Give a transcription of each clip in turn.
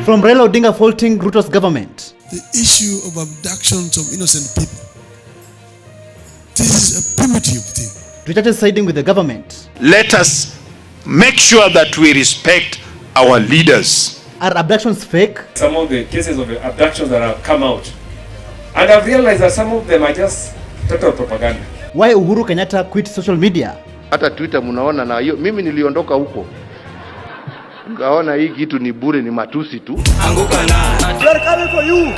From Raila Odinga faulting Ruto's government. The issue of abductions of innocent people. This is a primitive thing. To churches siding with the government. Let us make sure that we respect our leaders. Are abductions fake? Some of the cases of abductions that have come out, and I've realized that some of them are just total propaganda. Why Uhuru Kenyatta quit social media? Hata Twitter munaona na hiyo, mimi niliondoka huko. Ngaona hii kitu ni bure, ni matusi tu. Anguka na. We are coming for you.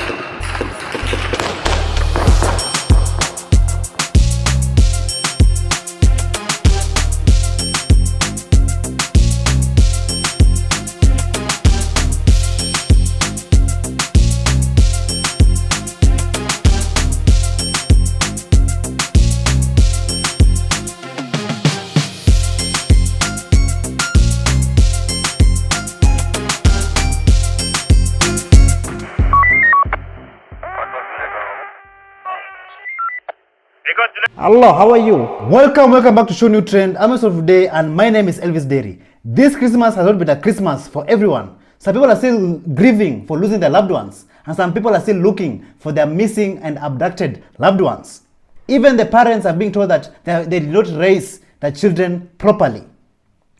Hello, how are you? Welcome back to ShowNewTrend. I'm your of today, and my name is Elvis Derry. This Christmas has not been a Christmas for everyone. Some people are still grieving for losing their loved ones, and some people are still looking for their missing and abducted loved ones. Even the parents are being told that they did not raise their children properly.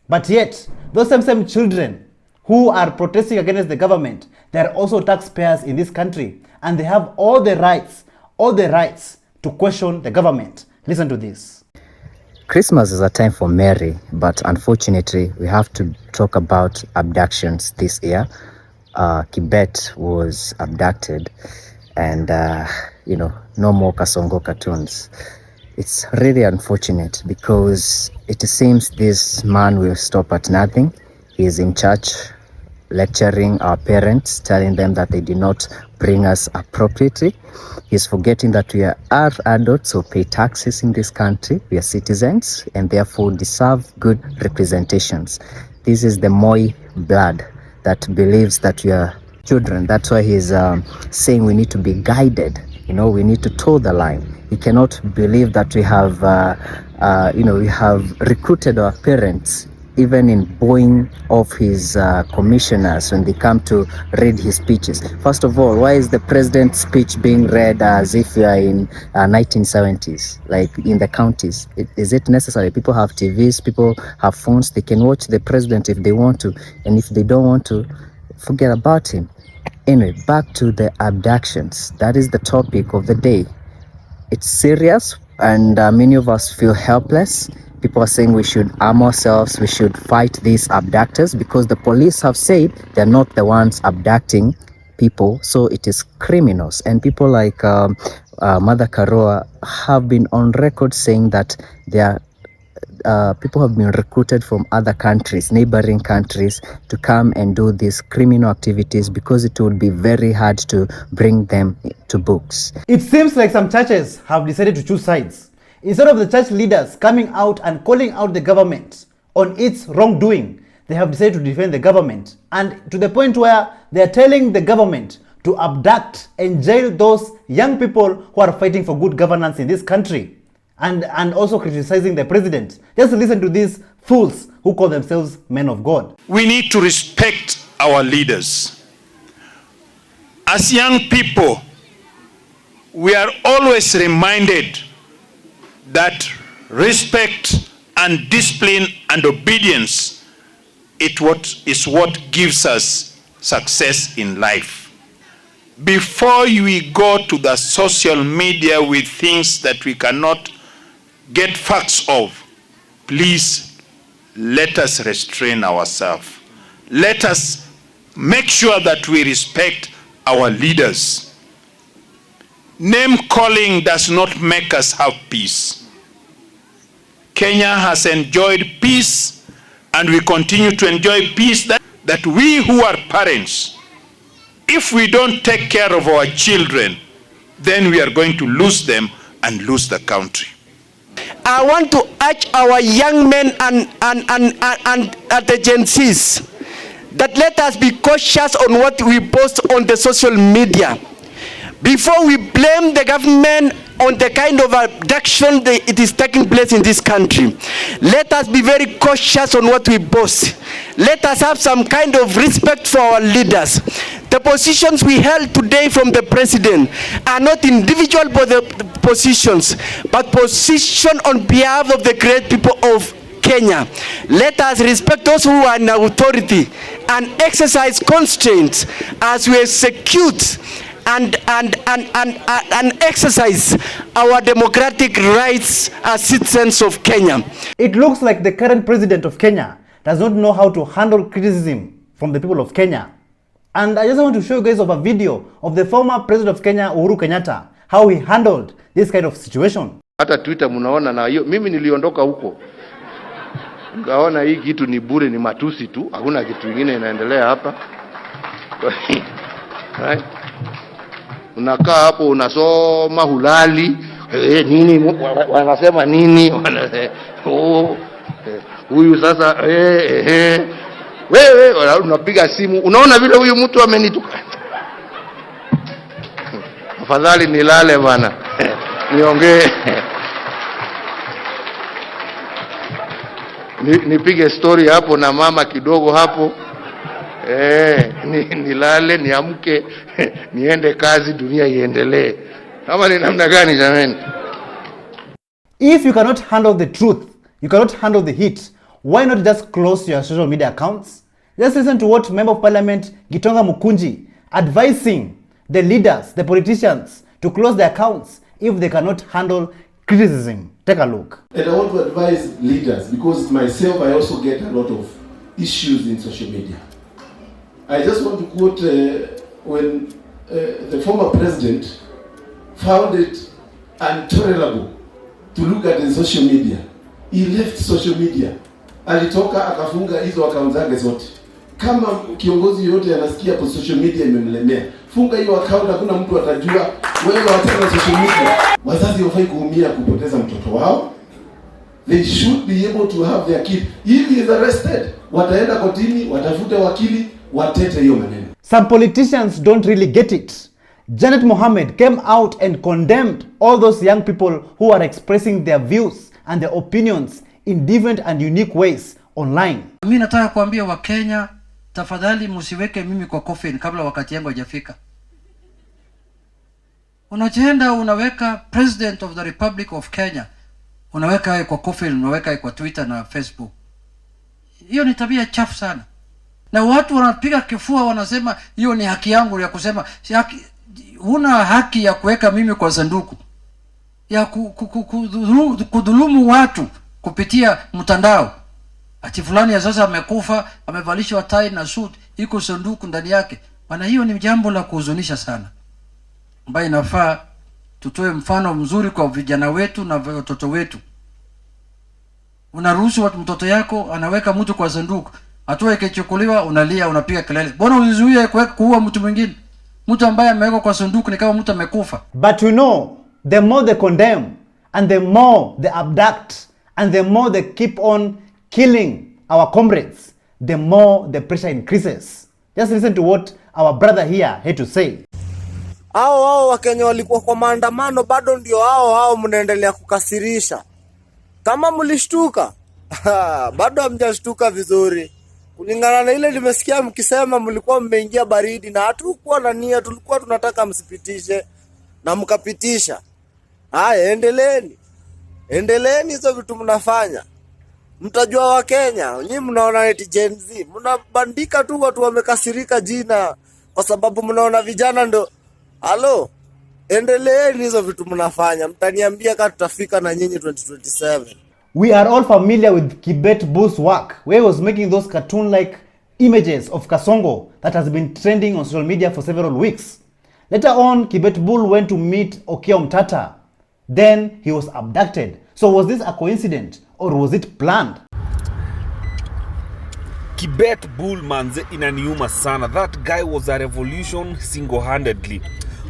But yet, those same children who are protesting against the government, they are also taxpayers in this country, and they have all the rights to question the government. Listen to this. Christmas is a time for merry, but unfortunately, we have to talk about abductions this year. Kibet was abducted, and no more Kasongo cartoons. It's really unfortunate because it seems this man will stop at nothing. He is in church, lecturing our parents, telling them that they did not bring us appropriately. He's forgetting that we are adults who pay taxes in this country. We are citizens and therefore deserve good representations. This is the Moi blood that believes that we are children. That's why he's saying we need to be guided. We need to toe the line. He cannot believe that we have, we have recruited our parents even in bowing off his commissioners when they come to read his speeches. First of all, why is the president's speech being read as if we are in 1970s, like in the counties? Is it necessary? People have TVs, people have phones, they can watch the president if they want to, and if they don't want to, forget about him. Anyway, back to the abductions. That is the topic of the day. It's serious, and many of us feel helpless. People are saying we should arm ourselves, we should fight these abductors because the police have said they're not the ones abducting people, so it is criminals. And people like Mother Karua have been on record saying that people have been recruited from other countries, neighboring countries, to come and do these criminal activities because it would be very hard to bring them to books. It seems like some churches have decided to choose sides. Instead of the church leaders coming out and calling out the government on its wrongdoing, they have decided to defend the government, and to the point where they are telling the government to abduct and jail those young people who are fighting for good governance in this country, and also criticizing the president. Just listen to these fools who call themselves men of God. We need to respect our leaders. As young people, we are always reminded that respect and discipline and obedience is what gives us success in life. Before we go to the social media with things that we cannot get facts of, please let us restrain ourselves. Let us make sure that we respect our leaders. Name calling does not make us have peace. Kenya has enjoyed peace, and we continue to enjoy peace. That we who are parents, if we don't take care of our children, then we are going to lose them and lose the country. I want to urge our young men and the Gen Zs that let us be cautious on what we post on the social media. Before we blame the government on the kind of abduction it is taking place in this country, let us be very cautious on what we post. Let us have some kind of respect for our leaders. The positions we held today from the president are not individual positions, but position on behalf of the great people of Kenya. Let us respect those who are in authority and exercise constraints as we execute and exercise our democratic rights as citizens of Kenya. It looks like the current president of Kenya does not know how to handle criticism from the people of Kenya. And I just want to show you guys of a video of the former president of Kenya, Uhuru Kenyatta, how he handled this kind of situation. Hata Twitter mnaona na hiyo, mimi niliondoka huko. Ngaona hii kitu ni bure, ni matusi tu, hakuna kitu kingine inaendelea hapa. Right? Unakaa hapo unasoma hulali, nini wanasema nini? Huyu sasa wewe unapiga simu, unaona vile huyu mtu amenituka. Afadhali nilale bana. Niongee. Nipige story hapo na mama kidogo hapo. Nilale, niamke, niende kazi, dunia iendelee. Kama ni namna gani jamani? If you cannot handle the truth, you cannot handle the heat, why not just close your social media accounts? Just listen to what Member of Parliament Gitonga Mukunji advising the leaders, the politicians, to close their accounts if they cannot handle criticism. Take a look. And I want to advise leaders, because myself, I also get a lot of issues in social media. I just want to quote when the former president found it intolerable to look at the social media. He left social media. Alitoka akafunga hizo account zake zote. Kama kiongozi yote anasikia hapo social media imemlemea, funga hiyo account, hakuna mtu atajua wewe wataka social media. Wazazi wafai kuumia kupoteza mtoto wao. They should be able to have their kid. If he is arrested, wataenda kotini, watafuta wakili, watete hiyo maneno. Some politicians don't really get it. Janet Mohammed came out and condemned all those young people who are expressing their views and their opinions in different and unique ways online. Mimi nataka kuambia Wakenya, tafadhali msiweke mimi kwa coffin kabla wakati yangu hajafika. Unaenda unaweka President of the Republic of Kenya, unaweka yeye kwa coffin, unaweka yeye kwa Twitter na Facebook. Hiyo ni tabia chafu sana. Na watu wanapiga kifua wanasema hiyo ni haki yangu ya kusema. Huna haki ya kuweka mimi kwa sanduku, ya kudhulumu watu kupitia mtandao. Ati fulani ya sasa amekufa, amevalishwa tai na suit, iko sanduku ndani yake. Maana hiyo ni jambo la kuhuzunisha sana, ambayo inafaa tutoe mfano mzuri kwa vijana wetu na watoto wetu. Unaruhusu mtoto yako anaweka mtu kwa sanduku, atoe ikichukuliwa unalia, unapiga kelele. Mbona ulizuia kuua mtu mwingine? Mtu ambaye amewekwa kwa sanduku ni kama mtu amekufa. But you know, the more they condemn and the more they abduct and the more they keep on killing our comrades, the more the pressure increases. Just listen to what our brother here had to say. Hao Wakenya walikuwa kwa maandamano, bado ndio hao mnaendelea kukasirisha. Kama mlishtuka, bado hamjashtuka vizuri. Kulingana na ile nimesikia mkisema mlikuwa mmeingia baridi, na hatukuwa na nia, tulikuwa tunataka msipitishe na mkapitisha. Haya, endeleeni hizo vitu mnafanya. Mtajua Wakenya, nyinyi mnaona eti Gen Z, mnabandika tu watu wamekasirika jina kwa sababu mnaona vijana ndo. Halo, endeleeni hizo vitu mnafanya, mtaniambia kama tutafika na nyinyi 2027. We are all familiar with Kibet Bull's work, where he was making those cartoon-like images of Kasongo that has been trending on social media for several weeks. Later on, Kibet Bull went to meet Okiya Omtata. Then he was abducted. So was this a coincidence or was it planned? Kibet Bull manze inaniuma sana. That guy was a revolution single-handedly.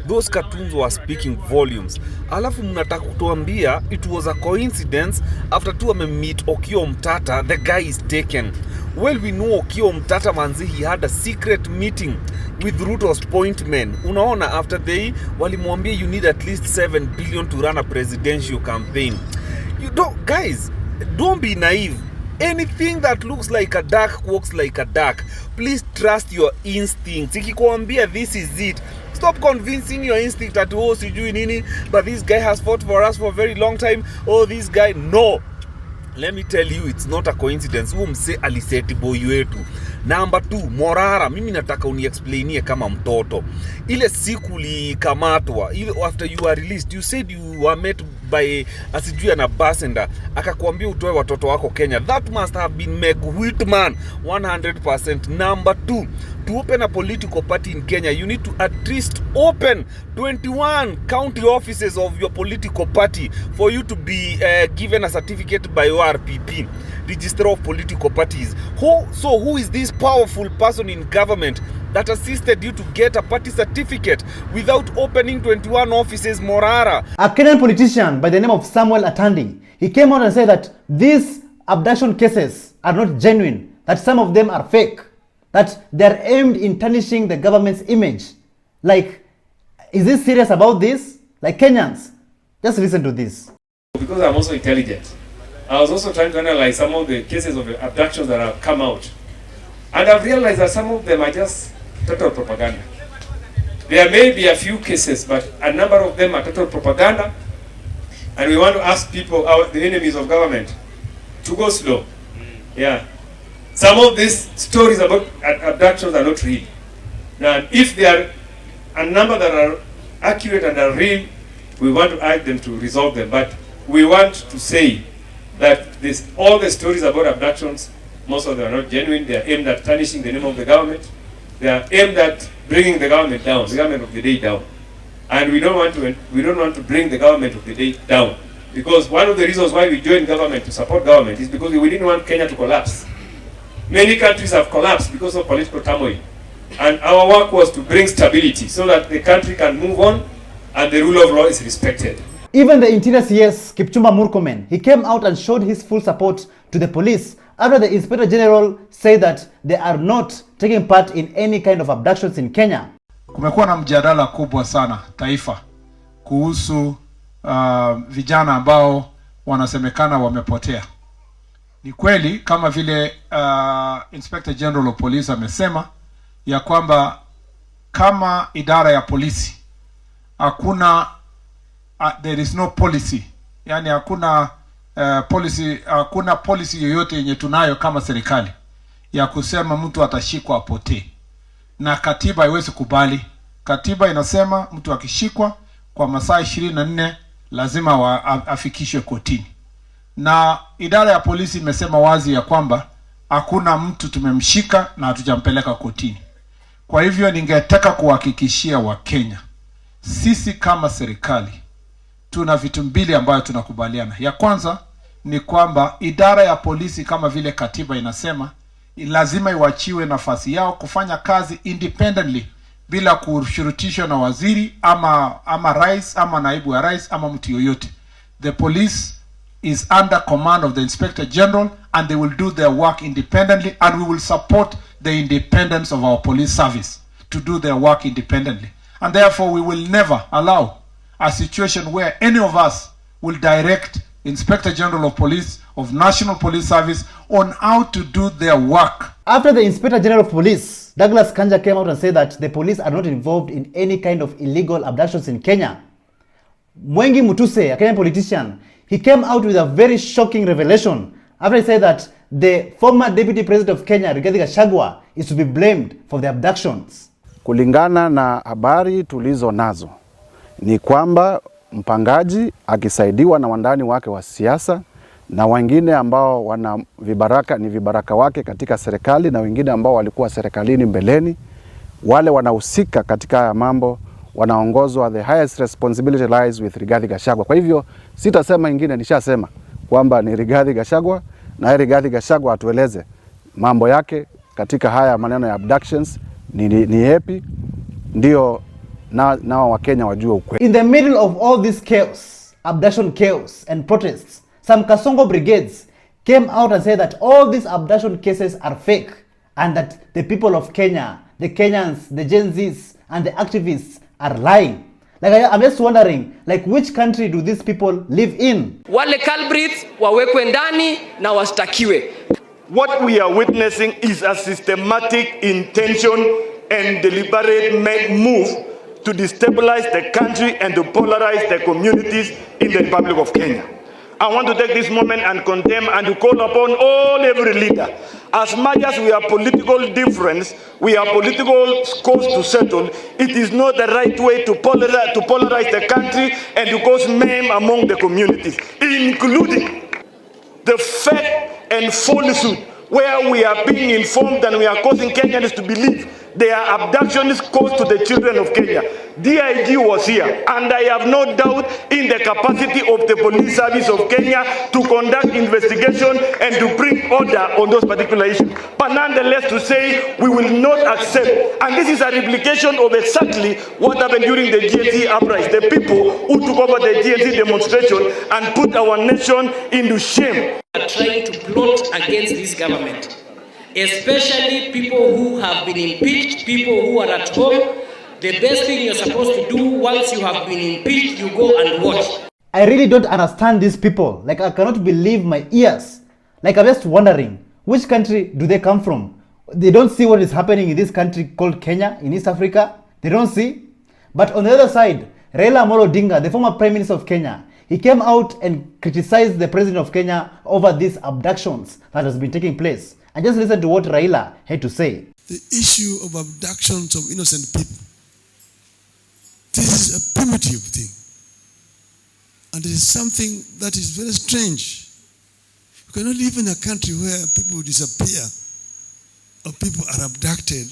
Those cartoons were speaking volumes. Alafu mnataka kutuambia it was a coincidence after tu meet Okiya Omtata, the guy is taken. Well, we know Okiya Omtata manzi, he had a secret meeting with Ruto's point men. Unaona, after they walimwambia you need at least 7 billion to run a presidential campaign. You don't, guys, don't be naive. Anything that looks like a duck walks like a duck. Please trust your instincts. Ikikuambia this is it, stop convincing your instinct that oh sijui nini, but this guy has fought for us for a very long time. Oh, this guy, no. Let me tell you, it's not a coincidence. Mse aliseti boy wetu. Number 2, Morara. Mimi nataka uniexplainie kama mtoto. Ile siku likamatwa, ile after you are released, you said you were met by asijui an ambassador. Akakwambia utoe watoto wako Kenya. That must have been Meg Whitman 100%. Number 2, to open a political party in Kenya, you need to at least open 21 county offices of your political party for you to be given a certificate by ORPP, Register of Political Parties. Who is this powerful person in government that assisted you to get a party certificate without opening 21 offices, Morara? A Kenyan politician by the name of Samuel Atandi, he came out and said that these abduction cases are not genuine, that some of them are fake, that they're aimed in tarnishing the government's image. Like, is this serious about this? Like, Kenyans, just listen to this. Because I'm also intelligent, I was also trying to analyze some of the cases of abductions that have come out. And I've realized that some of them are just total propaganda. There may be a few cases, but a number of them are total propaganda. And we want to ask people, the enemies of government, to go slow. Yeah. Some of these stories about abductions are not real. Now, if there are a number that are accurate and are real, we want to urge them to resolve them. But we want to say that all the stories about abductions, most of them are not genuine. They are aimed at tarnishing the name of the government. They are aimed at bringing the government down, the government of the day down. And we don't want to bring the government of the day down. Because one of the reasons why we joined government to support government is because we didn't want Kenya to collapse. Many countries have collapsed because of political turmoil. And our work was to bring stability so that the country can move on and the rule of law is respected. Even the Interior CS, Kipchumba Murkomen, he came out and showed his full support to the police after the Inspector General said that they are not taking part in any kind of abductions in Kenya. Kumekuwa na mjadala kubwa sana taifa kuhusu vijana ambao wanasemekana wamepotea. Ni kweli kama vile Inspector General of Police amesema ya kwamba kama idara ya polisi hakuna there is no policy, yani hakuna policy yoyote yenye tunayo kama serikali ya kusema mtu atashikwa apotee, na katiba haiwezi kubali. Katiba inasema mtu akishikwa kwa masaa 24 lazima afikishwe kotini, na idara ya polisi imesema wazi ya kwamba hakuna mtu tumemshika na hatujampeleka kotini. Kwa hivyo ningetaka kuhakikishia Wakenya, sisi kama serikali tuna vitu mbili ambayo tunakubaliana. Ya kwanza ni kwamba idara ya polisi kama vile katiba inasema lazima iwachiwe nafasi yao kufanya kazi independently bila kushurutishwa na waziri ama rais ama naibu wa rais ama mtu yoyote. The police is under command of the Inspector General and they will do their work independently, and we will support the independence of our police service to do their work independently. And therefore we will never allow a situation where any of us will direct Inspector General of Police of National Police Service on how to do their work. After the Inspector General of Police, Douglas Kanja, came out and said that the police are not involved in any kind of illegal abductions in Kenya, Mwengi Mutuse, a Kenyan politician, he came out with a very shocking revelation after he said that the former Deputy President of Kenya, Rigathi Gachagua, is to be blamed for the abductions. Kulingana na habari tulizo nazo ni kwamba mpangaji akisaidiwa na wandani wake wa siasa na wengine ambao wana vibaraka wake katika serikali na wengine ambao walikuwa serikalini mbeleni, wale wanahusika katika haya mambo wanaongozwa, the highest responsibility lies with Rigathi Gachagua. Kwa hivyo sitasema ingine, nishasema kwamba ni Rigathi Gachagua, na Rigathi Gachagua atueleze mambo yake katika haya maneno ya abductions ni yapi, ndio nao Wakenya wajue ukweli. In the middle of all this chaos, abduction chaos and protests, some Kasongo brigades came out and said that all these abduction cases are fake and that the people of Kenya, the Kenyans, the Gen Zs and the activists are lying. Like I'm just wondering, like which country do these people live in? Wale culprits wawekwe ndani na wastakiwe. what we are witnessing is a systematic intention and deliberate move to destabilize the country and to polarize the communities in the Republic of Kenya. I want to take this moment and condemn and to call upon every leader. As much as we have political difference, we have political scores to settle, it is not the right way to polarize the country and to cause mayhem among the communities, including the fact and falsehood where we are being informed and we are causing Kenyans to believe there are abductions caused to the children of Kenya. DIG was here, and I have no doubt in the capacity of the police service of Kenya to conduct investigation and to bring order on those particular issues. But nonetheless, to say we will not accept, and this is a replication of exactly what happened during the GNC uprising. The people who took over the GNC demonstration and put our nation into shame. Are trying to plot against this government, especially people who have been impeached, people who are at home. The best thing you're supposed to do once you have been impeached, you go and watch. I really don't understand these people. Like, I cannot believe my ears. Like, I'm just wondering, which country do they come from? They don't see what is happening in this country called Kenya, in East Africa. They don't see. But on the other side, Raila Amolo Odinga, the former Prime Minister of Kenya, he came out and criticized the President of Kenya over these abductions that has been taking place. And just listen to what Raila had to say. The issue of abductions of innocent people, this is a primitive thing. And it is something that is very strange. You cannot live in a country where people disappear or people are abducted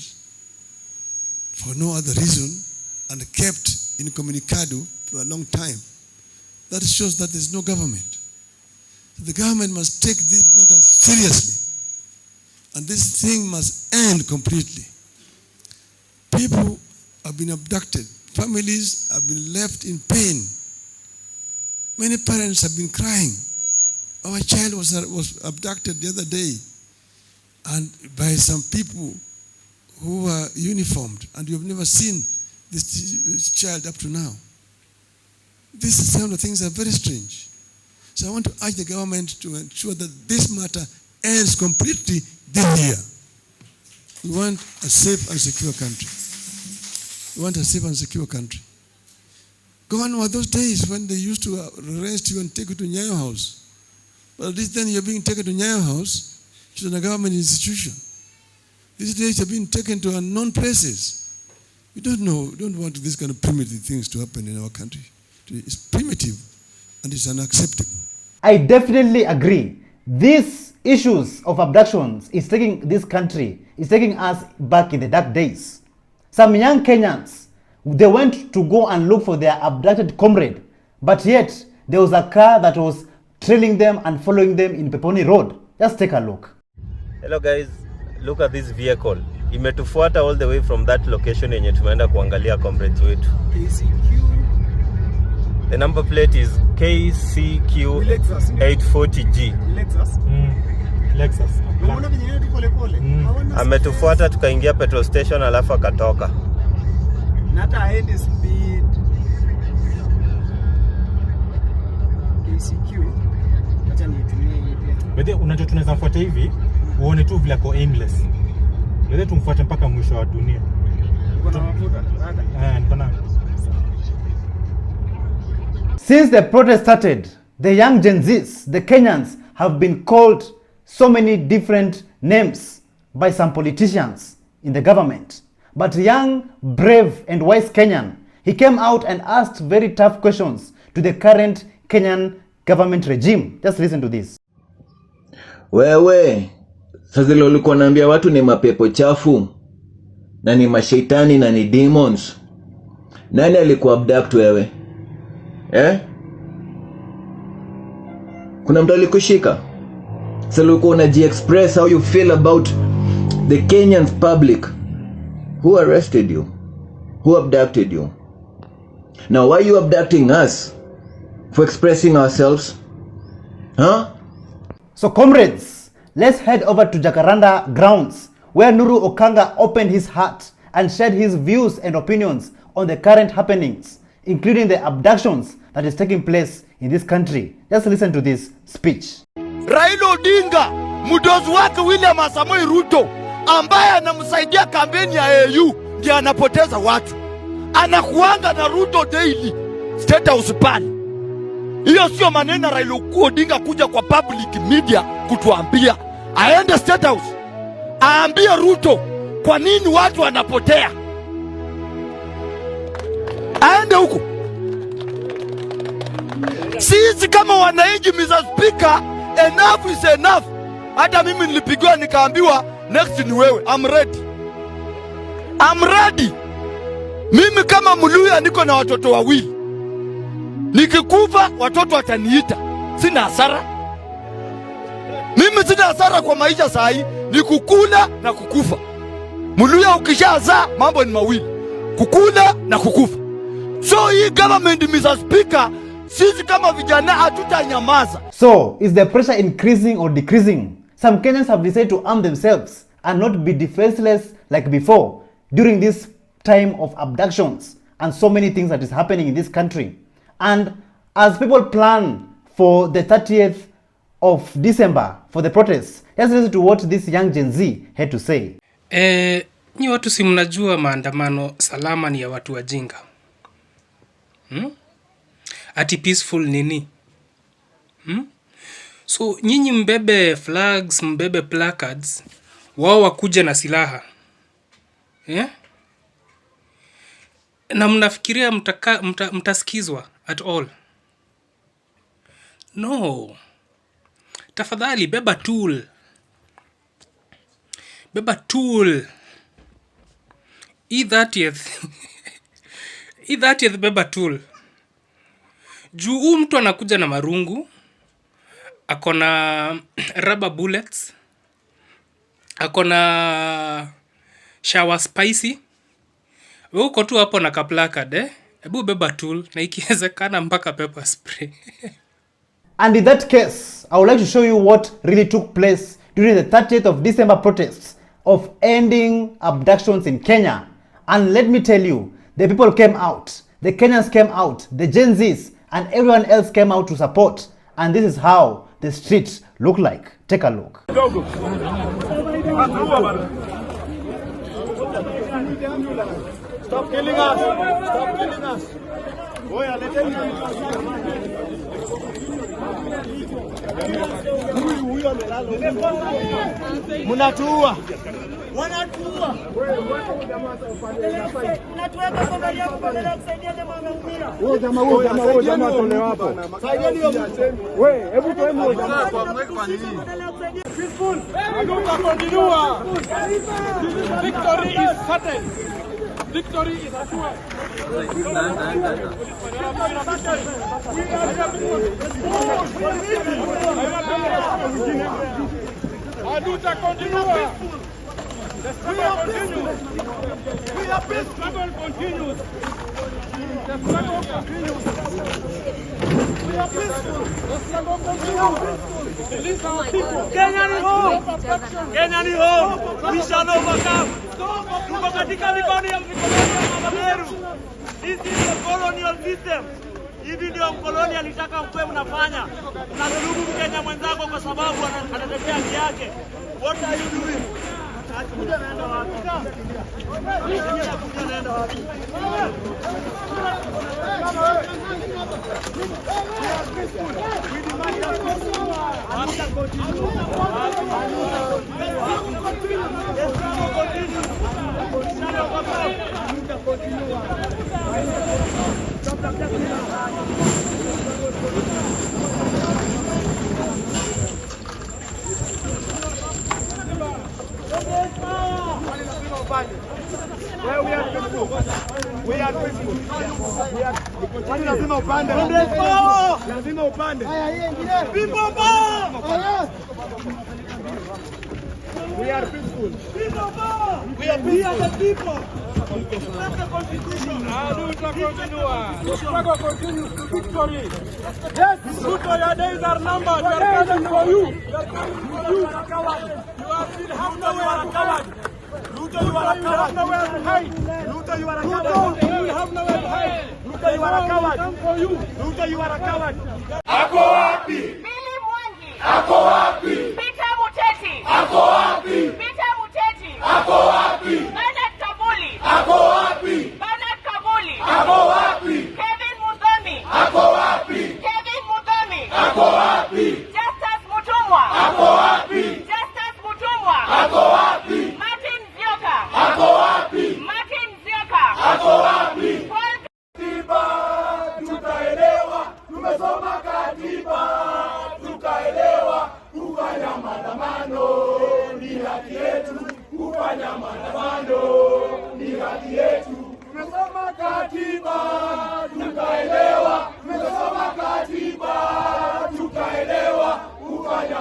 for no other reason and kept incommunicado for a long time. That shows that there's no government. The government must take this matter seriously. And this thing must end completely. People have been abducted. Families have been left in pain. Many parents have been crying. Our child was abducted the other day, and by some people who were uniformed, and you have never seen this child up to now. These kind of things are very strange. So I want to urge the government to ensure that this matter ends completely this year. We want a safe and secure country. We want a safe and secure country. Gone were those days when they used to arrest you and take you to Nyayo House. But at least then you're being taken to Nyayo House, which is a government institution. These days you're being taken to unknown places. We don't want this kind of primitive things to happen in our country. It's primitive and it's unacceptable. I definitely agree. These issues of abductions is taking this country, is taking us back in the dark days. Some young Kenyans, they went to go and look for their abducted comrade, but yet there was a car that was trailing them and following them in Peponi Road. Just take a look. Hello guys, look at this vehicle. Imetufuata all the way from that location yenye tumeenda kuangalia comrades wetu. The number plate is KCQ 840G. Lexus. Ametufuata tukaingia petrol station alafu akatoka. Nata haendi speed. KCQ. Acha nitumie hii pia. Bede unajua tunaweza mfuata hivi, uone tu vile ko aimless. Bede tumfuate mpaka mwisho wa dunia. Uko na mafuta? Niko na. Since the protest started, the young Gen Zs, the Kenyans, have been called so many different names by some politicians in the government. But young, brave and wise Kenyan, he came out and asked very tough questions to the current Kenyan government regime. Just listen to this. Wewe, sasa leo ulikuwa naambia watu ni mapepo chafu na ni mashaitani na ni demons. Nani alikuwa abduct wewe? Kuna mtu alikushika? Sasa ulikuwa unaji-express how you feel about the Kenyan public. Who arrested you? Who abducted you? Now why are you abducting us? For expressing ourselves? Huh? So comrades, let's head over to Jacaranda grounds where Nuru Okanga opened his heart and shared his views and opinions on the current happenings, including the abductions that is taking place in this country. Just listen to this speech. Raila Odinga mdozi wake William Samoei Ruto ambaye anamsaidia kampeni ya AU ndiye anapoteza watu. Anakuanga na Ruto daily State House pale. Hiyo sio maneno Raila Odinga kuja kwa public media kutuambia. Aende State House aambie Ruto kwa nini watu wanapotea. Aende huko. Sisi kama wananchi, Mr. Speaker, enough is enough. Hata mimi nilipigiwa nikaambiwa next ni wewe. I'm ready. I'm ready. Mimi kama Mluya niko na watoto wawili. Nikikufa watoto wataniita. Sina hasara. Mimi sina hasara kwa maisha saa hii, ni kukula na kukufa. Mluya ukishazaa mambo ni mawili, kukula na kukufa. So hii government, Mr. Speaker, sisi kama vijana hatutanyamaza. So, is the pressure increasing or decreasing? Some Kenyans have decided to arm themselves and not be defenseless like before during this time of abductions and so many things that is happening in this country. And as people plan for the 30th of December for the protests, let's listen to what this young Gen Z had to say. Nyi watu si mnajua maandamano salama ni ya watu wajinga. Ati peaceful nini? So nyinyi mbebe flags, mbebe placards, wao wakuja na silaha. Na mnafikiria mtasikizwa at all? No. Tafadhali beba tool. Beba tool. E30th beba tool. Juu mtu anakuja na marungu, akona rubber bullets, akona shower spicy. Wewe uko tu hapo na kaplakad, Ebu beba tool na ikiwezekana mpaka pepper spray. And in that case, I would like to show you what really took place during the 30th of December protests of ending abductions in Kenya. And let me tell you, the people came out, the Kenyans came out, the Gen Zs, and everyone else came out to support. And this is how the streets look like. Take a look. Stop killing us! Stop killing us! Munatuua. Wanatuua. Unatuweka kwa gari yako badala ya kusaidia jamaa wanaumia. Wewe jamaa tole hapo. Saidieni hiyo. Wewe, hebu toe mmoja kwa mweka nini? Peaceful. Aduka continue. Victory is certain. Victory is assured. Aduta continue. The struggle continues. We are peace. Struggle continues. The struggle continues. We are peaceful. The struggle continues. Release our people. Kenya ni home. Kenya ni home. We shall overcome. Tuko katika mikono ya mabeberu. This is the colonial system. Hivi ndio mkoloni alitaka mkwe mnafanya. Unadhulumu Mkenya mwenzako kwa sababu anatetea haki yake. What are you doing? Kuja naenda wapi? Kuja naenda wapi? We are peaceful. We are peaceful. Kwani lazima upande. Lazima upande. People power. We are peaceful. People power. We are the people. That's the constitution. Aduta continua. The struggle continues to victory. Yes, Ruto, your days are numbered. We are coming for you. We are coming for you. You are still half nowhere a coward. Ruto, you are a coward. Nowhere to hide. Ruto, you are a coward. You have nowhere to hide. Ruto, you are a coward. Ruto, you are a coward. Ako wapi? Ako wapi? Peter Muteti. Ako wapi? Peter Muteti. Ako wapi? Bernard Kabuli. Ako wapi? Bernard Kabuli. Ako wapi? Kevin Mudhomi. Ako wapi? Kevin Mudhomi. Ako wapi? Justus Mutumwa. Ako wapi? Justus Mutumwa. Ako wapi? Martin Nzioka. Ako wapi? Martin Nzioka. Ako wapi? Paul Katiba tutaelewa, tumesoma katiba tukaelewa, kufanya maandamano ni haki yetu, kufanya maandamano ni haki yetu. Tumesoma katiba tukaelewa, tumesoma katiba tukaelewa, kufanya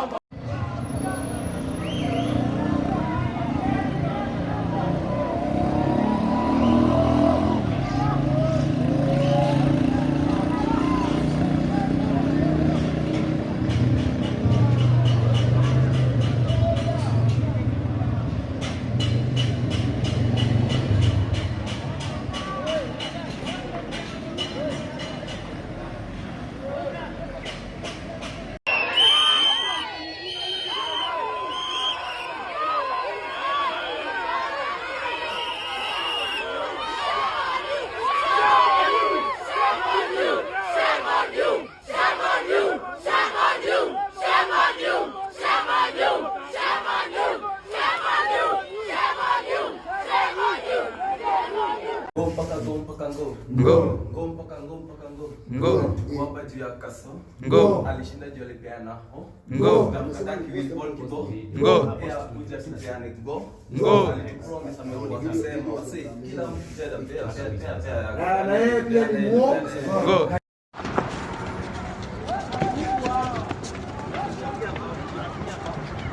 Wapa juu ya kaso. Ngo. Alishinda juu alipeana ho. Ngo. Kamkataki wizball kibo. Ngo. Pia kuja tupeane go. Ngo. Alitupromise amerudi akasema wasi kila mtu jada pea. na yeye pia ni muongo. Ngo.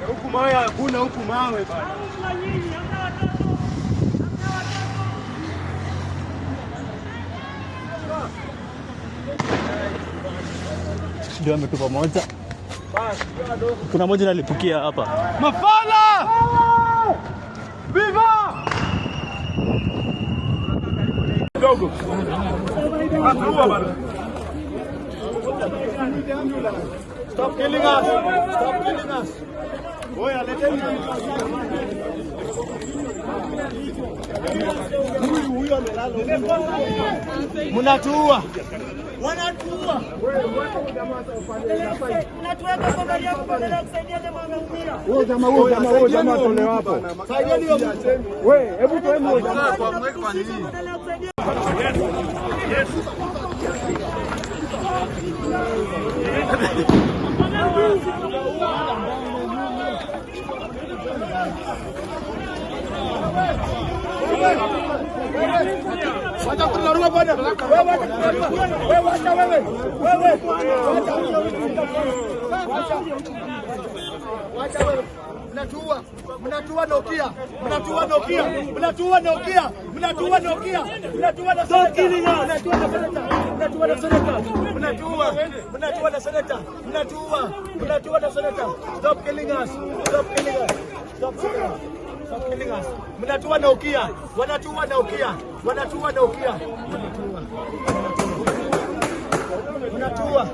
Huku mawe hakuna, huku mawe bana. Ndio ametupa moja. Kuna moja nalipukia hapa. Mafala! Viva! Dogo. Atuwa bana. Stop killing us. Stop killing us. Oya, leteni. Huyu amelala. Mnatuua. Wanatuua. Unatuweka kwa gari yako badala ya kusaidia jamaa ameumia. Wewe jamaa tolewa hapo. Saidieni huyo mtu. Wewe, hebu toeni huyo jamaa kwa mweko kwa nini? Yes. Wacha kularua bwana. Wewe wacha wewe. Wewe. Wacha wewe. Mnatuua Nokia. Mnatuua Nokia. Mnatuua Nokia. Mnatuua Nokia. Mnatuua na seneta. Mnatuua na seneta. Mnatuua na seneta. Mnatuua. Mnatuua na seneta. Mnatuua. Mnatuua na seneta. Stop killing us. Stop killing us. Stop killing us. Stop killing us. Mnatuua Nokia. Wanatuua Nokia. Wanatuua Nokia. Mnatuua.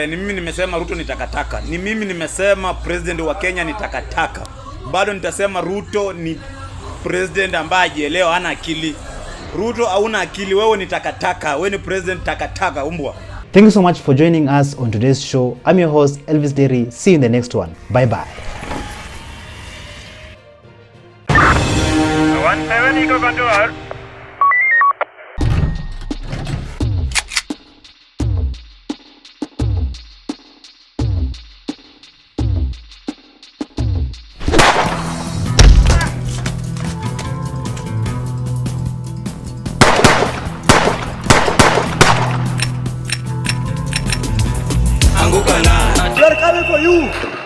Ni mimi nimesema Ruto ni takataka. Ni mimi nimesema president wa Kenya ni takataka. Bado nitasema Ruto ni president ambaye hajielewa, hana akili. Ruto hauna akili, wewe ni takataka. Wewe ni president takataka, umbwa. Thank you so much for joining us on today's show. I'm your host Elvis Derry. See you in the next one. Bye bye. 170 control. Anguka na. We are coming for you.